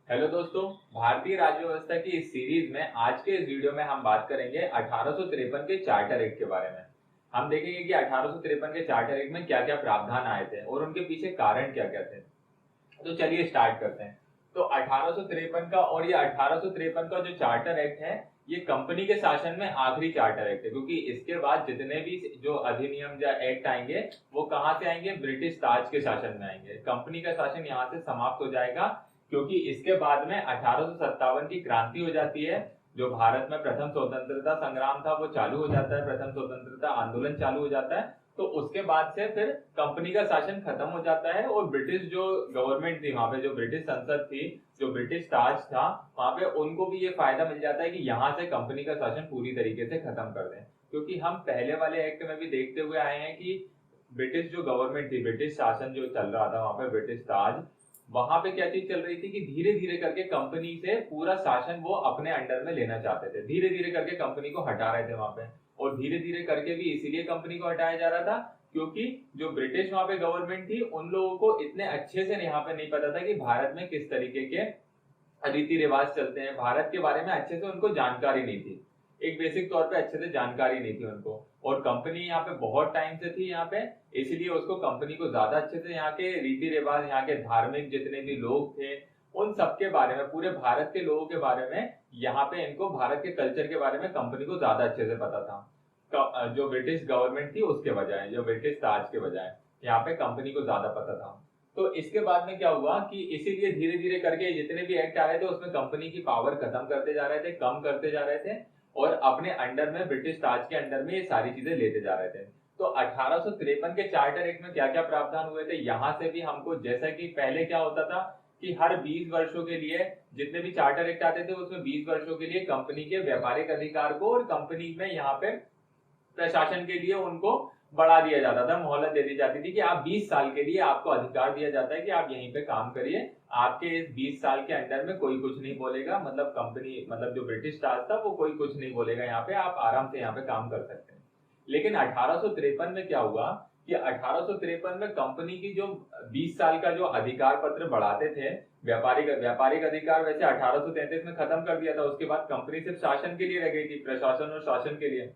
Hello दोस्तों। भारतीय राज्य व्यवस्था की इस सीरीज में आज के इस वीडियो में हम बात करेंगे 1853 के चार्टर एक्ट के बारे में। हम देखेंगे कि 1853 के चार्टर एक्ट में क्या क्या प्रावधान आए थे और उनके पीछे कारण क्या क्या थे। तो चलिए स्टार्ट करते हैं। तो 1853 का और ये 1853 का जो चार्टर एक्ट है, ये कंपनी के शासन में आखिरी चार्टर एक्ट है, क्योंकि इसके बाद जितने भी जो अधिनियम या एक्ट आएंगे वो कहाँ से आएंगे? ब्रिटिश ताज के शासन में आएंगे। कंपनी का शासन यहाँ से समाप्त हो जाएगा, क्योंकि इसके बाद में 1857 की क्रांति हो जाती है। जो भारत में प्रथम स्वतंत्रता संग्राम था वो चालू हो जाता है, प्रथम स्वतंत्रता आंदोलन चालू हो जाता है। तो उसके बाद से फिर कंपनी का शासन खत्म हो जाता है और ब्रिटिश जो गवर्नमेंट थी वहां पे, जो ब्रिटिश संसद थी, जो ब्रिटिश ताज था, वहां पे उनको भी ये फायदा मिल जाता है कि यहाँ से कंपनी का शासन पूरी तरीके से खत्म कर दें। क्योंकि हम पहले वाले एक्ट में भी देखते हुए आए हैं कि ब्रिटिश जो गवर्नमेंट थी, ब्रिटिश शासन जो चल रहा था वहां पे, ब्रिटिश ताज, वहां पे क्या चीज चल रही थी कि धीरे धीरे करके कंपनी से पूरा शासन वो अपने अंडर में लेना चाहते थे। धीरे धीरे करके कंपनी को हटा रहे थे वहां पे। और धीरे धीरे करके भी इसीलिए कंपनी को हटाया जा रहा था क्योंकि जो ब्रिटिश वहां पे गवर्नमेंट थी, उन लोगों को इतने अच्छे से यहाँ पे नहीं पता था कि भारत में किस तरीके के रीति रिवाज चलते हैं। भारत के बारे में अच्छे से उनको जानकारी नहीं थी, एक बेसिक तौर पे अच्छे से जानकारी नहीं थी उनको। और कंपनी यहाँ पे बहुत टाइम से थी यहाँ पे, इसलिए उसको कंपनी को ज्यादा अच्छे से यहाँ के रीति रिवाज, यहाँ के धार्मिक जितने भी लोग थे, उन सबके बारे में, पूरे भारत के लोगों के बारे में, यहाँ पे इनको भारत के कल्चर के बारे में कंपनी को ज्यादा अच्छे से पता था। जो ब्रिटिश गवर्नमेंट थी उसके बजाय, जो ब्रिटिश ताज के बजाय, यहाँ पे कंपनी को ज्यादा पता था। तो इसके बाद में क्या हुआ कि इसीलिए धीरे धीरे करके जितने भी एक्ट आ रहे थे उसमें कंपनी की पावर खत्म करते जा रहे थे, कम करते जा रहे थे, और अपने अंडर में, ब्रिटिश ताज के अंडर में ये सारी चीजें लेते जा रहे थे। तो 1853 के चार्टर एक्ट में क्या क्या प्रावधान हुए थे, यहां से भी हमको, जैसा कि पहले क्या होता था कि हर 20 वर्षों के लिए जितने भी चार्टर एक्ट आते थे उसमें 20 वर्षों के लिए कंपनी के व्यापारिक अधिकार को और कंपनी में यहाँ पे प्रशासन के लिए उनको बढ़ा दिया जाता था, मोहलत दे दी जाती थी कि आप 20 साल के लिए, आपको अधिकार दिया जाता है कि आप यहीं पे काम करिए। आपके इस 20 साल के अंदर में कोई कुछ नहीं बोलेगा, मतलब कंपनी, मतलब जो ब्रिटिश ताज था वो कोई कुछ नहीं बोलेगा, यहाँ पे आप आराम से यहाँ पे काम कर सकते हैं। लेकिन 1853 में क्या हुआ कि 1853 में कंपनी की जो 20 साल का जो अधिकार पत्र बढ़ाते थे, व्यापारिक व्यापारिक अधिकार वैसे 1833 में खत्म कर दिया था। उसके बाद कंपनी सिर्फ शासन के लिए रह गई थी, प्रशासन और शासन के लिए।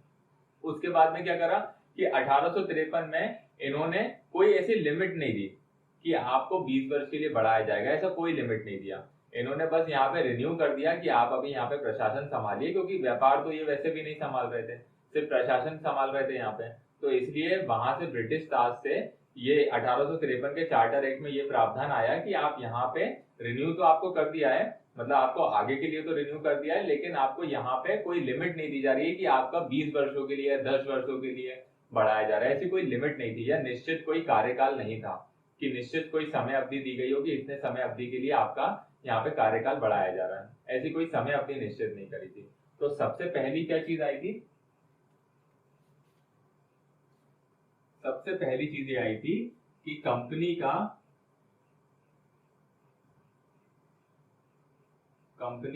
उसके बाद में क्या करा कि 1853 में इन्होंने कोई ऐसी लिमिट नहीं दी कि आपको 20 वर्ष के लिए बढ़ाया जाएगा, ऐसा कोई लिमिट नहीं दिया। इन्होंने बस यहाँ पे रिन्यू कर दिया कि आप अभी यहाँ पे प्रशासन संभालिए, क्योंकि व्यापार तो ये वैसे भी नहीं संभाल रहे थे, सिर्फ प्रशासन संभाल रहे थे यहाँ पे। तो इसलिए वहां से ब्रिटिश ताज से ये 1853 के चार्टर एक्ट में ये प्रावधान आया कि आप यहाँ पे रिन्यू तो आपको कर दिया है, मतलब आपको आगे के लिए तो रिन्यू कर दिया है, लेकिन आपको यहाँ पे कोई लिमिट नहीं दी जा रही है कि आपका 20 वर्षों के लिए, 10 वर्षों के लिए बढ़ाया जा रहा है। ऐसी कोई लिमिट नहीं थी या निश्चित कोई कार्यकाल नहीं था कि निश्चित कोई समय अवधि दी गई हो कि इतने समय अवधि के लिए आपका यहाँ पे कार्यकाल बढ़ाया जा रहा है। ऐसी कोई समय अवधि निश्चित नहीं करी थी। तो सबसे पहली क्या चीज आई थी? सबसे पहली चीज ये आई थी कि कंपनी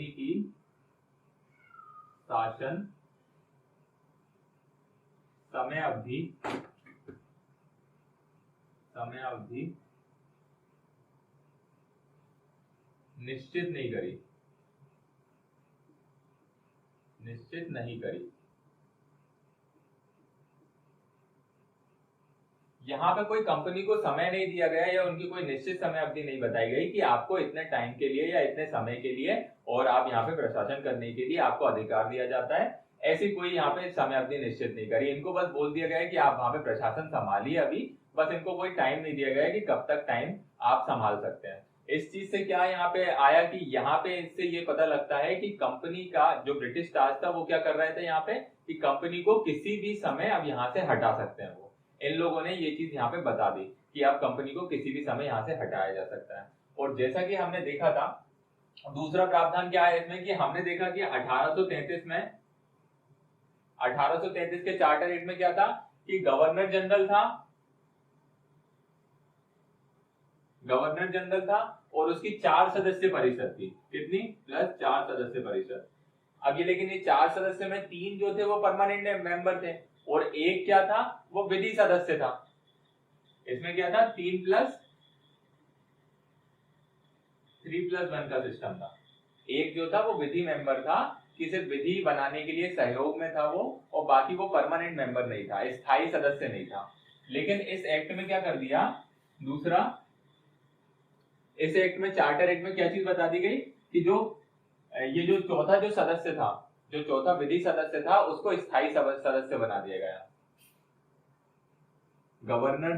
की शासन समय अवधि निश्चित नहीं करी। यहाँ पे कोई कंपनी को समय नहीं दिया गया या उनकी कोई निश्चित समय अवधि नहीं बताई गई कि आपको इतने टाइम के लिए या इतने समय के लिए और आप यहाँ पे प्रशासन करने के लिए आपको अधिकार दिया जाता है। ऐसी कोई यहाँ पे समय अवधि निश्चित नहीं करी। इनको बस बोल दिया गया है कि आप वहां पे प्रशासन संभालिए अभी, बस इनको कोई टाइम नहीं दिया गया है कि कब तक टाइम आप संभाल सकते हैं। इस चीज से क्या यहाँ पे आया कि यहाँ पे इससे ये पता लगता है कि कंपनी का जो ब्रिटिश ताज था वो क्या कर रहे थे यहाँ पे कि कंपनी को किसी भी समय अब यहाँ से हटा सकते हैं। वो इन लोगों ने ये चीज यहाँ पे बता दी कि अब कंपनी को किसी भी समय यहाँ से हटाया जा सकता है। और जैसा कि हमने देखा था, दूसरा प्रावधान क्या है इसमें कि हमने देखा कि 1833 के चार्टर एक्ट में क्या था कि गवर्नर जनरल था और उसकी 4 सदस्य परिषद थी। कितनी? प्लस 4 सदस्य परिषद। अभी लेकिन ये 4 सदस्य में 3 जो थे वो परमानेंट मेंबर थे और एक क्या था, वो विधि सदस्य था। इसमें क्या था? 3 + 3 3+1 का सिस्टम था। एक जो था वो विधि मेंबर था कि सिर्फ विधि बनाने के लिए सहयोग में था वो, और बाकी वो परमानेंट मेंबर नहीं था, स्थायी सदस्य नहीं था। लेकिन इस एक्ट में क्या कर दिया, दूसरा, इस एक्ट में, चार्टर एक्ट में क्या चीज बता दी गई कि जो ये जो चौथा जो सदस्य था, जो चौथा विधि सदस्य था, उसको स्थायी सदस्य बना दिया गया। गवर्नर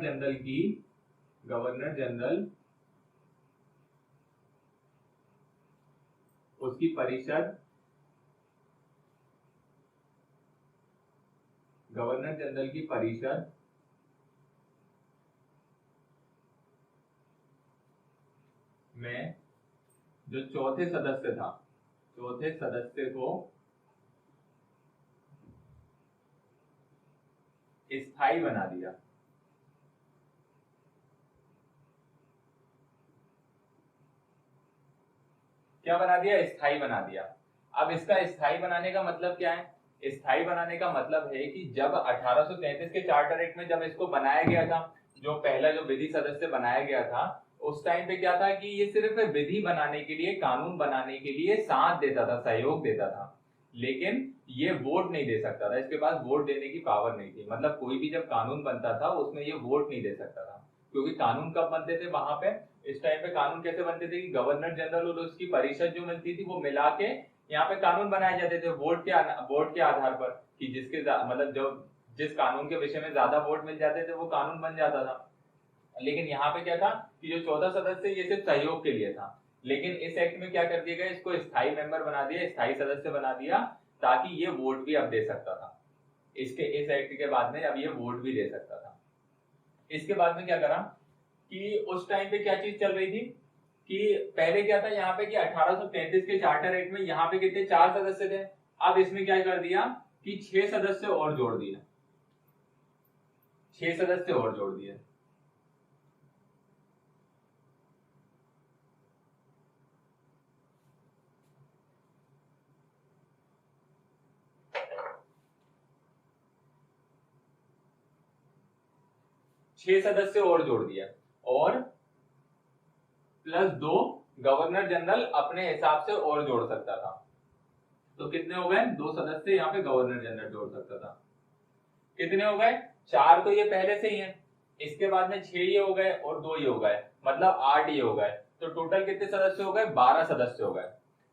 जनरल उसकी परिषद, गवर्नर जनरल की परिषद में जो चौथे सदस्य था, चौथे सदस्य को स्थायी बना दिया। क्या बना दिया, स्थायी बना दिया। अब इसका स्थायी बनाने का मतलब क्या है, स्थायी बनाने का मतलब है कि जब 1833 के चार्टर एक्ट में जब इसको बनाया गया था, जो पहला जो विधि सदस्य बनाया गया था, उस टाइम पे क्या था कि ये सिर्फ विधि बनाने के लिए, कानून बनाने के लिए साथ देता था, सहयोग देता था, लेकिन ये वोट नहीं दे सकता था, इसके पास वोट देने की पावर नहीं थी। मतलब कोई भी जब कानून बनता था उसमें ये वोट नहीं दे सकता था, क्योंकि कानून कब बनते थे वहां पे, इस टाइम पे कानून कैसे बनते थे कि गवर्नर जनरल और उसकी परिषद जो मिलती थी वो मिला के यहाँ पे कानून बनाए जाते थे वोट के आधार पर, कि जिसके मतलब जो जिस कानून के विषय में ज्यादा वोट मिल जाते थे वो कानून बन जाता था। लेकिन यहाँ पे क्या था कि जो 14 सदस्य ये सिर्फ सहयोग के लिए था, लेकिन इस एक्ट में क्या कर दिया गया, इसको स्थायी मेंबर बना दिया, स्थायी सदस्य बना दिया, ताकि ये वोट भी अब दे सकता था। इस एक्ट के बाद में अब ये वोट भी दे सकता था। इसके बाद में क्या करा कि उस टाइम पे क्या चीज चल रही थी कि पहले क्या था यहाँ पे कि 1833 के चार्टर एक्ट में यहाँ पे कितने, 4 सदस्य थे। अब इसमें क्या कर दिया कि 6 सदस्य और जोड़ दिए, 6 सदस्य और जोड़ दिए। छह सदस्य और जोड़ दिया, और +2 गवर्नर जनरल अपने हिसाब से और जोड़ सकता था। तो कितने हो गए, 2 सदस्य यहाँ पे गवर्नर जनरल जोड़ सकता था। कितने हो गए, 4 तो ये पहले से ही है, इसके बाद में 6 ये हो गए और 2 ये हो गए, मतलब 8 ये हो गए। तो टोटल कितने सदस्य हो गए, 12 सदस्य हो गए।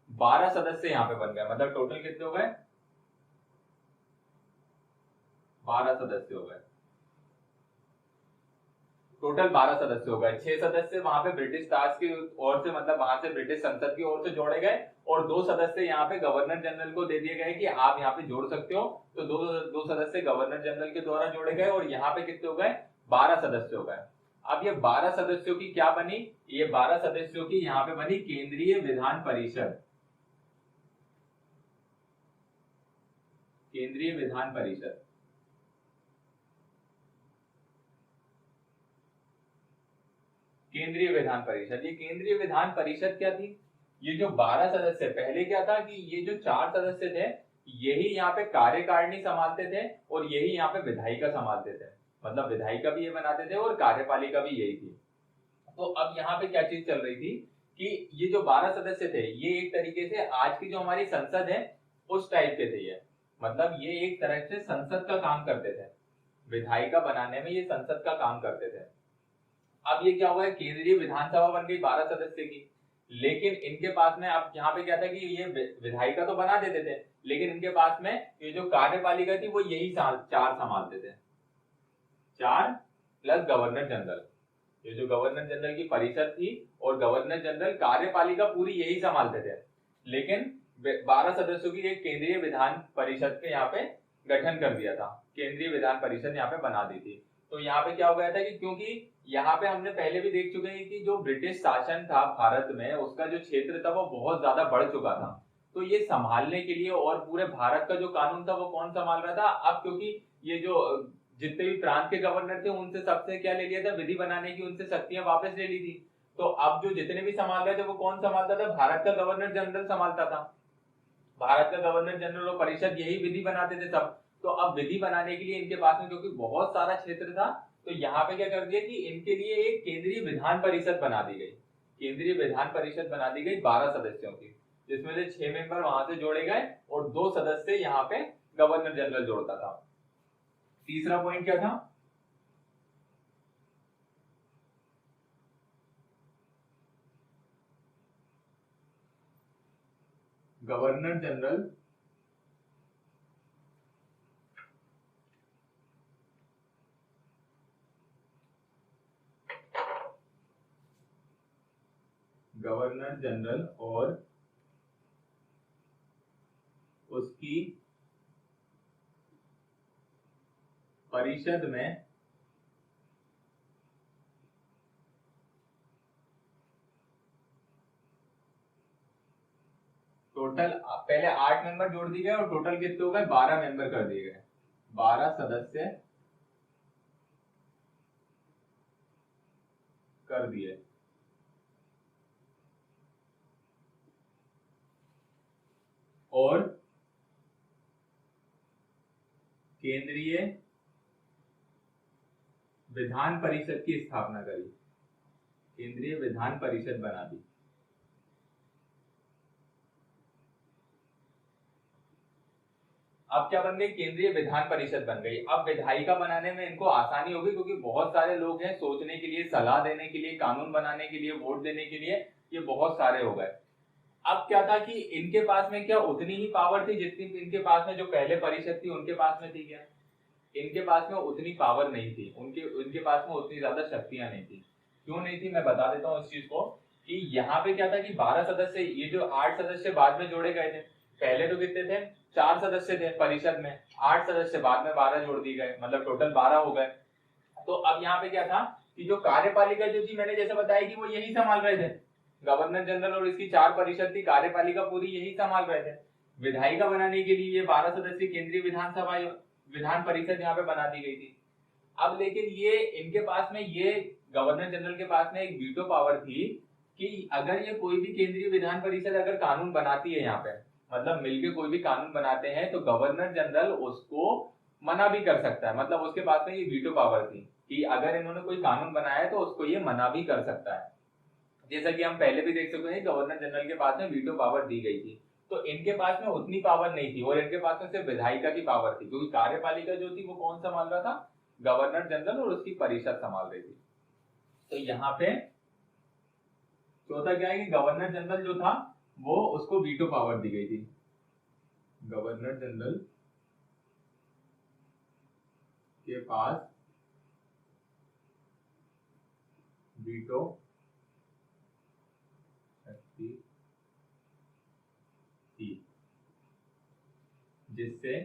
12 सदस्य यहाँ पे बन गए, मतलब टोटल कितने हो गए, 12 सदस्य हो गए। टोटल 12 सदस्य हो गए। 6 सदस्य वहां पे ब्रिटिश ताज की ओर से, मतलब वहां से ब्रिटिश संसद की ओर से जोड़े गए, और 2 सदस्य यहाँ पे गवर्नर जनरल को दे दिए गए कि आप यहाँ पे जोड़ सकते हो। तो दो सदस्य गवर्नर जनरल के द्वारा जोड़े गए, और यहाँ पे कितने हो गए, 12 सदस्य हो गए। अब ये 12 सदस्यों की क्या बनी, ये 12 सदस्यों की यहाँ पे बनी केंद्रीय विधान परिषद। केंद्रीय विधान परिषद, केंद्रीय विधान परिषद। ये केंद्रीय विधान परिषद क्या थी, ये जो 12 सदस्य, पहले क्या था कि ये जो 4 सदस्य थे यही यहाँ पे कार्यकारिणी संभालते थे, और यही यहाँ पे विधायिका संभालते थे, मतलब विधायिका भी ये बनाते थे और कार्यपालिका भी यही थी। तो अब यहाँ पे क्या चीज चल रही थी कि ये जो 12 सदस्य थे ये एक तरीके से आज की जो हमारी संसद है उस टाइप के थे ये, मतलब ये एक तरह से संसद का काम करते थे, विधायिका बनाने में ये संसद का काम करते थे। अब ये क्या हुआ है, केंद्रीय विधानसभा बन गई 12 सदस्य की, लेकिन इनके पास में अब यहाँ पे क्या था कि ये विधायिका तो बना देते थे, लेकिन इनके पास में ये जो कार्यपालिका थी वो यही 4 संभालते थे, 4 प्लस गवर्नर जनरल। ये जो गवर्नर जनरल की परिषद थी और गवर्नर जनरल कार्यपालिका पूरी यही संभालते थे, लेकिन 12 सदस्यों की एक केंद्रीय विधान परिषद के यहाँ पे गठन कर दिया था, केंद्रीय विधान परिषद यहाँ पे बना दी थी। तो यहाँ पे क्या हो गया था कि क्योंकि यहाँ पे हमने पहले भी देख चुके हैं कि जो ब्रिटिश शासन था भारत में उसका जो क्षेत्र था वो बहुत ज्यादा बढ़ चुका था, तो ये संभालने के लिए और पूरे भारत का जो कानून था वो कौन संभाल रहा था। अब क्योंकि ये जो जितने भी प्रांत के गवर्नर थे उनसे सबसे क्या ले लिया था, विधि बनाने की उनसे शक्तियां वापस ले ली थी। तो अब जो जितने भी संभाल रहे थे वो कौन संभालता था, भारत का गवर्नर जनरल संभालता था। भारत का गवर्नर जनरल और परिषद यही विधि बनाते थे सब। तो अब विधि बनाने के लिए इनके पास में क्योंकि बहुत सारा क्षेत्र था, तो यहाँ पे क्या कर दिया कि इनके लिए एक केंद्रीय विधान परिषद बना दी गई। केंद्रीय विधान परिषद बना दी गई 12 सदस्यों की, जिसमें से 6 मेंबर वहां से जोड़े गए और 2 सदस्य यहाँ पे गवर्नर जनरल जोड़ता था। तीसरा पॉइंट क्या था? गवर्नर जनरल और उसकी परिषद में टोटल पहले 8 मेंबर जोड़ दिए गए और टोटल कितने हो गए? 12 मेंबर कर दिए गए, 12 सदस्य कर दिए। और केंद्रीय विधान परिषद की स्थापना करी, केंद्रीय विधान परिषद बना दी। अब क्या बन गई? केंद्रीय विधान परिषद बन गई। अब विधायिका बनाने में इनको आसानी होगी, क्योंकि बहुत सारे लोग हैं सोचने के लिए, सलाह देने के लिए, कानून बनाने के लिए, वोट देने के लिए, ये बहुत सारे हो गए। अब क्या था कि इनके पास में क्या उतनी ही पावर थी जितनी इनके पास में जो पहले परिषद थी उनके पास में थी? क्या इनके पास में उतनी पावर नहीं थी, उनके पास में उतनी ज्यादा शक्तियां नहीं थी। क्यों नहीं थी, मैं बता देता हूँ इस चीज को। कि यहाँ पे क्या था कि 12 सदस्य, ये जो 8 सदस्य बाद में जोड़े गए थे, पहले तो कितने थे? 4 सदस्य थे परिषद में, 8 सदस्य बाद में 12 जोड़ दिए गए, मतलब टोटल 12 हो गए। तो अब यहाँ पे क्या था कि जो कार्यपालिका जो थी, मैंने जैसे बताया कि वो यही संभाल रहे थे, गवर्नर जनरल और इसकी 4 परिषद थी, कार्यपालिका पूरी यही संभाल रहे थे। विधायिका बनाने के लिए ये 12 सदस्यीय केंद्रीय विधानसभा विधान परिषद यहाँ पे बना दी गई थी। अब लेकिन ये इनके पास में, ये गवर्नर जनरल के पास में एक वीटो पावर थी कि अगर ये कोई भी केंद्रीय विधान परिषद अगर कानून बनाती है, यहाँ पे मतलब मिलके कोई भी कानून बनाते हैं, तो गवर्नर जनरल उसको मना भी कर सकता है। मतलब उसके पास में ये वीटो पावर थी कि अगर इन्होंने कोई कानून बनाया है तो उसको ये मना भी कर सकता है। जैसा कि हम पहले भी देख सकते हैं, गवर्नर जनरल के पास में वीटो पावर दी गई थी। तो इनके पास में उतनी पावर नहीं थी, और इनके पास में सिर्फ विधायिका की पावर थी, क्योंकि कार्यपालिका जो थी वो कौन संभाल रहा था? गवर्नर जनरल और उसकी परिषद संभाल रही थी। तो यहाँ पे चौथा क्या है कि गवर्नर जनरल जो था वो उसको वीटो पावर दी गई थी। गवर्नर जनरल के पास वीटो शक्ति थी, जिससे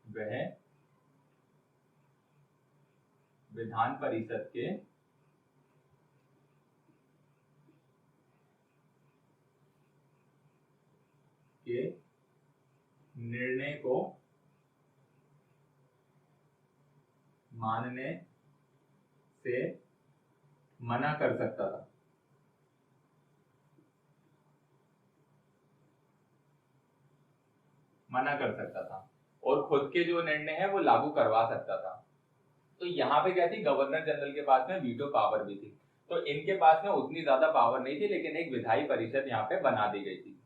वह विधान परिषद के निर्णय को मानने से मना कर सकता था। मना कर सकता था और खुद के जो निर्णय है वो लागू करवा सकता था। तो यहाँ पे क्या थी? गवर्नर जनरल के पास में वीटो पावर भी थी। तो इनके पास में उतनी ज्यादा पावर नहीं थी, लेकिन एक विधायी परिषद यहाँ पे बना दी गई थी।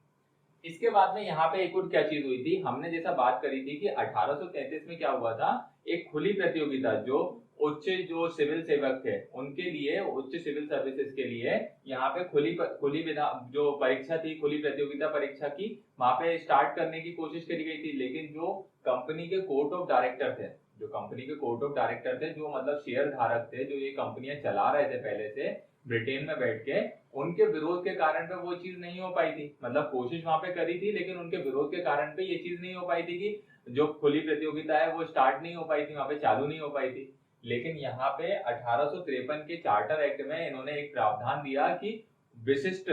इसके बाद में यहाँ पे एक और क्या चीज हुई थी, हमने जैसा बात करी थी कि 1833 में क्या हुआ था, एक खुली प्रतियोगिता, जो उच्च जो सिविल सेवक थे उनके लिए, उच्च सिविल सर्विसेज के लिए यहाँ पे खुली जो परीक्षा थी, खुली प्रतियोगिता परीक्षा की, वहां पे स्टार्ट करने की कोशिश करी गई थी। लेकिन जो कंपनी के कोर्ट ऑफ डायरेक्टर थे, जो मतलब शेयर धारक थे, जो ये कंपनियां चला रहे थे पहले से ब्रिटेन में बैठ के, उनके विरोध के कारण पे वो चीज नहीं हो पाई थी। मतलब कोशिश वहां पे करी थी, लेकिन उनके विरोध के कारण पे ये चीज नहीं हो पाई थी कि जो खुली प्रतियोगिता है वो स्टार्ट नहीं हो पाई थी, वहां पे चालू नहीं हो पाई थी। लेकिन यहाँ पे 1853 के चार्टर एक्ट में इन्होंने एक प्रावधान दिया कि विशिष्ट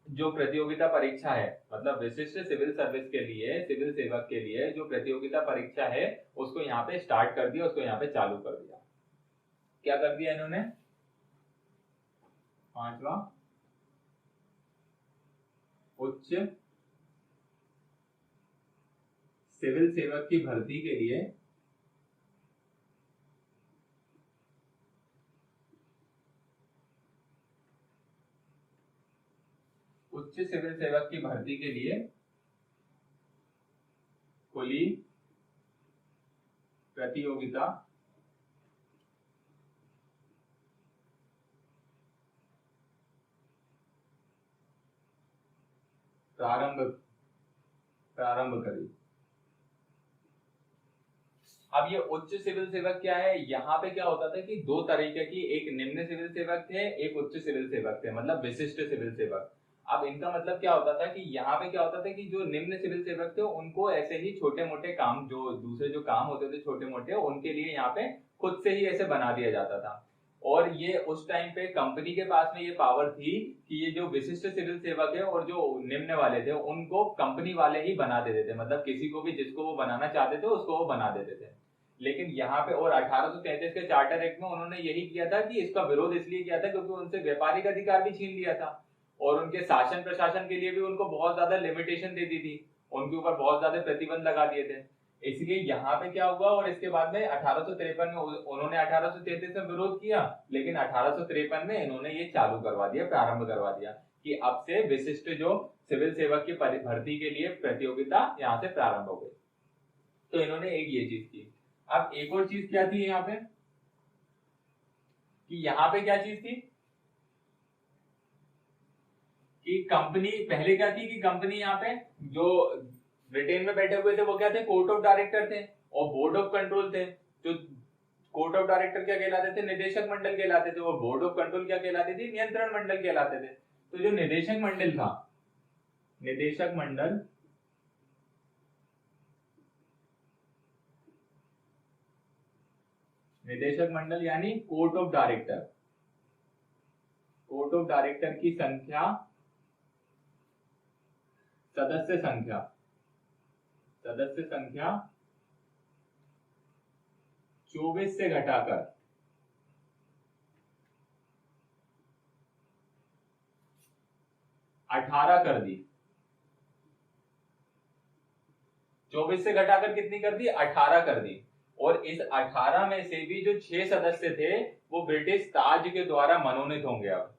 जो प्रतियोगिता परीक्षा है, मतलब विशिष्ट सिविल सर्विस के लिए, सिविल सेवक के लिए जो प्रतियोगिता परीक्षा है, उसको यहाँ पे स्टार्ट कर दिया, उसको यहाँ पे चालू कर दिया। क्या कर दिया इन्होंने? पांचवा, उच्च सिविल सेवक की भर्ती के लिए उच्च सिविल सेवक की भर्ती के लिए खुली प्रतियोगिता प्रारंभ करी। अब ये उच्च सिविल सेवक क्या है, यहाँ पे क्या होता था कि दो तरीके की, एक निम्न सिविल सेवक थे, एक उच्च सिविल सेवक थे, मतलब विशिष्ट सिविल सेवक। अब इनका मतलब क्या होता था कि यहाँ पे क्या होता था कि जो निम्न सिविल सेवक थे उनको ऐसे ही छोटे मोटे काम, जो दूसरे जो काम होते थे छोटे मोटे, उनके लिए यहाँ पे खुद से ही ऐसे बना दिया जाता था। और ये उस टाइम पे कंपनी के पास में ये पावर थी कि ये जो विशिष्ट सिविल सेवक है और जो निम्न वाले थे उनको कंपनी वाले ही बना देते थे, मतलब किसी को भी जिसको वो बनाना चाहते थे उसको वो बना देते थे। लेकिन यहाँ पे और 1833 के चार्टर एक्ट में उन्होंने यही किया था कि इसका विरोध इसलिए किया था क्योंकि उनसे व्यापारिक अधिकार भी छीन लिया था और उनके शासन प्रशासन के लिए भी उनको बहुत ज्यादा लिमिटेशन दे दी थी, उनके ऊपर बहुत ज्यादा प्रतिबंध लगा दिए थे। इसलिए यहाँ पे क्या हुआ, और इसके बाद में 1853 में उन्होंने 1833 में विरोध किया, लेकिन 1853 में इन्होंने ये चालू करवा दिया, प्रारंभ करवा दिया कि अब से विशिष्ट जो सिविल सेवक की भर्ती के लिए प्रतियोगिता यहाँ से प्रारंभ हो गई। तो इन्होंने एक ये चीज की। अब एक और चीज क्या थी यहाँ पे, कि यहाँ पे क्या चीज थी कि कंपनी पहले क्या थी कि कंपनी यहाँ पे जो ब्रिटेन में बैठे हुए थे वो क्या थे, कोर्ट ऑफ डायरेक्टर थे और बोर्ड ऑफ कंट्रोल थे। जो कोर्ट ऑफ डायरेक्टर क्या कहलाते थे, निदेशक मंडल कहलाते थे, और बोर्ड ऑफ कंट्रोल क्या कहलाते थे, नियंत्रण मंडल कहलाते थे। तो जो निदेशक मंडल था, निदेशक मंडल यानी court of director, court of director की संख्या, सदस्य संख्या 24 से घटाकर 18 कर दी। 24 से घटाकर कितनी कर दी, 18 कर दी। और इस 18 में से भी जो 6 सदस्य थे वो ब्रिटिश ताज के द्वारा मनोनीत होंगे। अब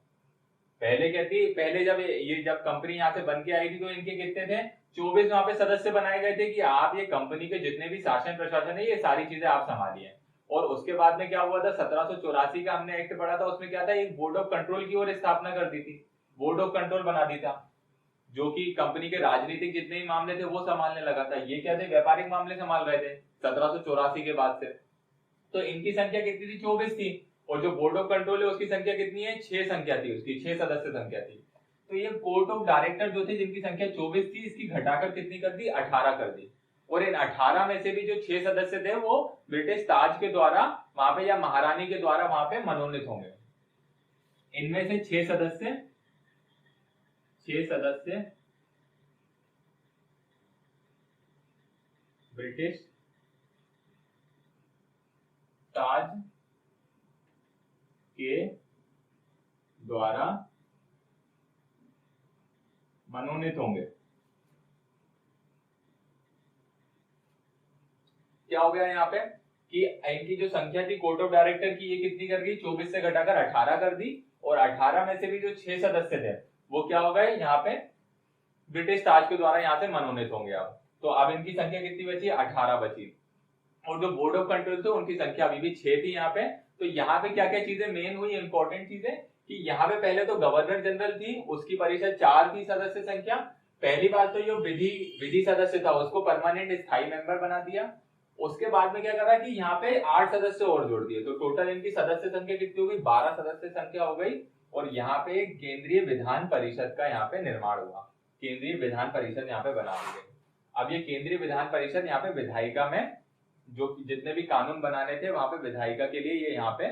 पहले क्या थी, पहले जब कंपनी यहाँ से बन के आई थी तो इनके कितने थे, 24 वहां पे सदस्य बनाए गए थे कि आप ये कंपनी के जितने भी शासन प्रशासन है ये सारी चीजें आप संभालिए। और उसके बाद में क्या हुआ था, 1784 का हमने एक्ट पढ़ा था, उसमें क्या था, एक बोर्ड ऑफ कंट्रोल की ओर स्थापना कर दी थी, बोर्ड ऑफ कंट्रोल बना दी था, जो कि कंपनी के राजनीतिक जितने भी मामले थे वो संभालने लगा था। ये क्या थे, व्यापारिक मामले संभाल रहे थे 1784 के बाद से। तो इनकी संख्या कितनी थी, 24 थी। और जो बोर्ड ऑफ कंट्रोल है उसकी संख्या कितनी है, 6 संख्या थी, उसकी 6 सदस्य संख्या थी। तो ये कोर्ट ऑफ डायरेक्टर जो थे जिनकी संख्या 24 थी, इसकी घटाकर कितनी कर दी, 18 कर दी। और इन 18 में से भी जो 6 सदस्य थे वो ब्रिटिश ताज के द्वारा वहां पे या महारानी के द्वारा वहां पे मनोनीत होंगे। इनमें से 6 सदस्य ब्रिटिश ताज के द्वारा मनोनीत होंगे। क्या हो गया यहाँ पे कि इनकी जो संख्या थी कोर्ट ऑफ डायरेक्टर की, ये कितनी कर दी, 24 से घटाकर 18 कर दी। और 18 में से भी जो 6 सदस्य थे वो क्या हो गए, यहाँ पे ब्रिटिश ताज के द्वारा यहाँ से मनोनीत होंगे। अब तो अब इनकी संख्या कितनी बची, 18 बची। और जो बोर्ड ऑफ कंट्रोल थे उनकी संख्या अभी भी 6 थी यहाँ पे। तो यहाँ पे क्या क्या चीजें मेन हुई, इंपॉर्टेंट चीजें, कि यहाँ पे पहले तो गवर्नर जनरल थी, उसकी परिषद 4 थी सदस्य संख्या। पहली बात तो जो विधि सदस्य था उसको परमानेंट स्थायी मेंबर बना दिया। उसके बाद में क्या करा कि यहाँ पे 8 सदस्य और जोड़ दिए, तो टोटल इनकी सदस्य संख्या कितनी हो गई, 12 सदस्य संख्या हो गई। और यहाँ पे केंद्रीय विधान परिषद का यहाँ पे निर्माण हुआ, केंद्रीय विधान परिषद यहाँ पे बना दी गई। अब ये केंद्रीय विधान परिषद यहाँ पे विधायिका में जो जितने भी कानून बनाने थे वहां पे विधायिका के लिए ये यहाँ पे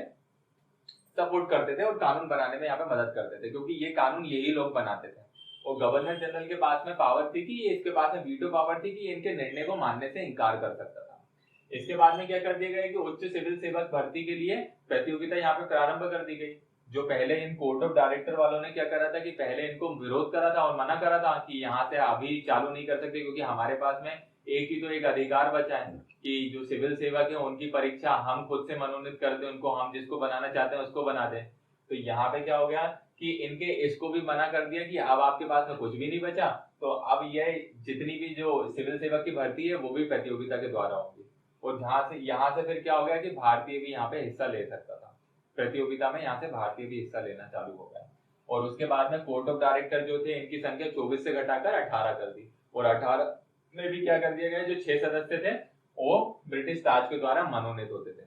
सपोर्ट करते थे और कानून बनाने में यहाँ पे मदद करते थे, क्योंकि ये कानून यही लोग बनाते थे। और गवर्नर जनरल के पास में पावर थी कि इसके पास में वीटो पावर थी कि इनके निर्णय को मानने से इनकार कर सकता था। इसके बाद में क्या कर दिया गया कि उच्च सिविल सेवक भर्ती के लिए प्रतियोगिता यहाँ पे प्रारंभ कर दी गई। जो पहले इन कोर्ट ऑफ डायरेक्टर वालों ने क्या करा था कि पहले इनको विरोध करा था और मना करा था कि यहाँ से अभी चालू नहीं कर सकते, क्योंकि हमारे पास में एक अधिकार बचा है कि जो सिविल सेवक है उनकी परीक्षा हम खुद से मनोनीत कर दें, उनको हम जिसको बनाना चाहते हैं उसको बना दें। तो यहाँ पे क्या हो गया कि इनके इसको भी मना कर दिया कि अब आपके पास में कुछ भी नहीं बचा, तो अब ये जितनी भी जो सिविल सेवक की भर्ती है वो भी प्रतियोगिता के द्वारा होगी। और यहाँ से फिर क्या हो गया कि भारतीय भी यहाँ पे हिस्सा ले सकता था प्रतियोगिता में, यहाँ से भारतीय भी हिस्सा लेना चालू हो गया। और उसके बाद में कोर्ट ऑफ डायरेक्टर जो थे इनकी संख्या 24 से घटाकर 18 कर दी, और 18 में भी क्या कर दिया गया, जो 6 सदस्य थे वो ब्रिटिश ताज के द्वारा मनोनीत होते थे।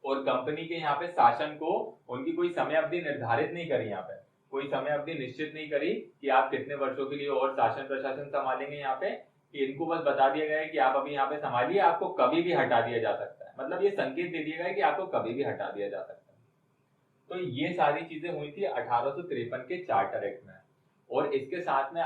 और कंपनी के यहाँ पे शासन को उनकी कोई समय अवधि निर्धारित नहीं करी, यहाँ पे कोई समय अवधि निश्चित नहीं करी कि आप कितने वर्षों के लिए और शासन प्रशासन संभालेंगे। यहाँ पे कि इनको बस बता दिया गया है कि आप अभी यहाँ पे संभालिए, आपको कभी भी हटा दिया जा सकता है, मतलब ये संकेत दे दिया गया है कि आपको कभी भी हटा दिया जा सकता है। तो ये सारी चीजें हुई थी 1853 के चार्टर एक्ट में। और इसके साथ में